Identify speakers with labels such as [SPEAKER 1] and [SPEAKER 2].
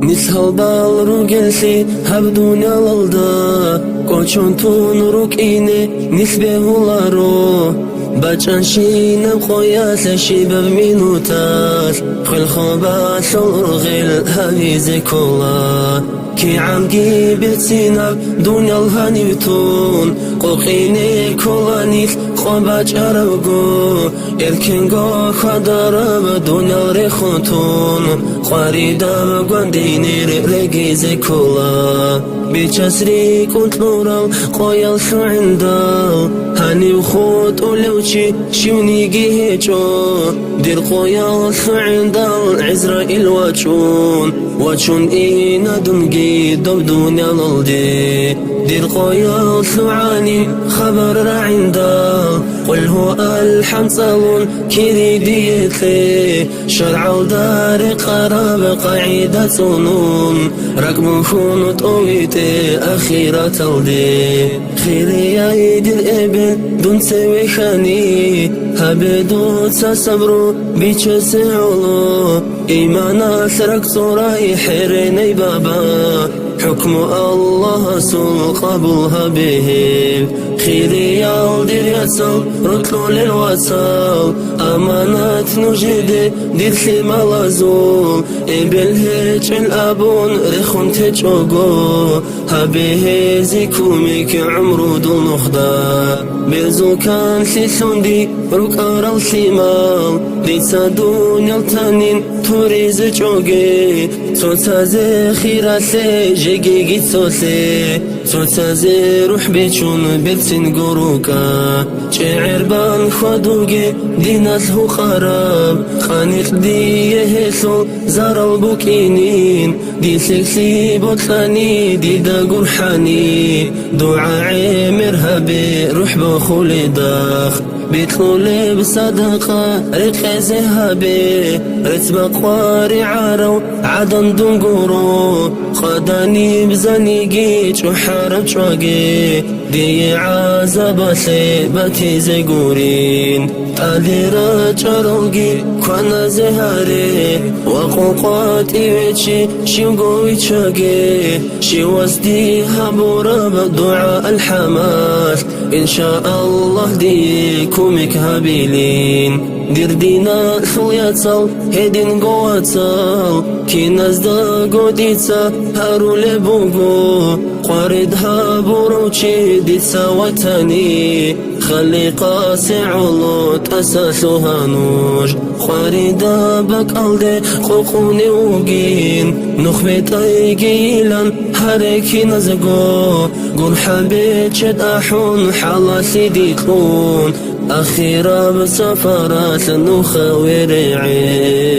[SPEAKER 1] نسهل بالرو جلسي هبدون الالدا قوچون تون روك إيني نسبه لارو بچنشين بخويات لشيبب مينوتات خل خوبات الغل هاويزي كولا كي عمقي بتسينب دنيا الهانيوتون قوقيني كولانيف خوباج أربقو إركنقو خدرب دنيا الرخوتون خاريدم قوانديني رقيزي كولا بيشاسري كنت نورال قويل شو عندال هاني وخوت ولوشي شوني جيهجو دير قويل شو عندال عزرائيل واتشون إينا دمجي دبدون يالالدي دير قويل شو عاني خبر عندال قل هو الحمد صالون كيري ديتلي شرع الدار قراب قاعدة صنون رقم خونت أويتي أخيرة تلدي خيري يا ايدي الإبن دون سوي خاني هبدو تسبرو بيش سعولو إيمانا سرق صوري حريني بابا حكم الله سوء قبولها به خيري يالدير يسال رتلو للوصال أمانات نجد دير سيما لازول إبلهج الأبون رخون تجوغو هبه زيكوميك عمرو دول نخدا بيزو كان سيسون دي روك أرال سيمال ديسا دنيا التانين توريز جوغي صوتا زي خيراسي جيجي جيتسوسي صوتا زي روح بيشون بيتسين قروكا شعر بان خدوغي ديناس هو خراب خانيت دي يهسو زار البوكينين دي سكسي بوتلاني دي دا قرحاني دعاء مرهبي روح بخولي داخ بيدخل بصدقة ريق ذهبي رتب قواري عارو عدن دنقورو خداني بزنيقيت وحارب شوقي دي عازب سيبتي زيقورين تالي رجروقي كوانا زهاري وقوقاتي ويتشي شيوقوي تشاقي شي وزدي هبورا بدعاء الحماس إن شاء الله ديكومك هابيلين دير دينا خلياتال هيدين قواتال كي نازدا قوديتا هارو لبوغو قارد هابوروشي ديتا واتاني خلي قاسي علوت أساسو هانوش قاردا بك ألدي قوقوني وقين نخبت أيقيلا هاريكي نزقو قول حبيت شد أحون حالا سيديتلون أخيرا بسفرات النخوي رعين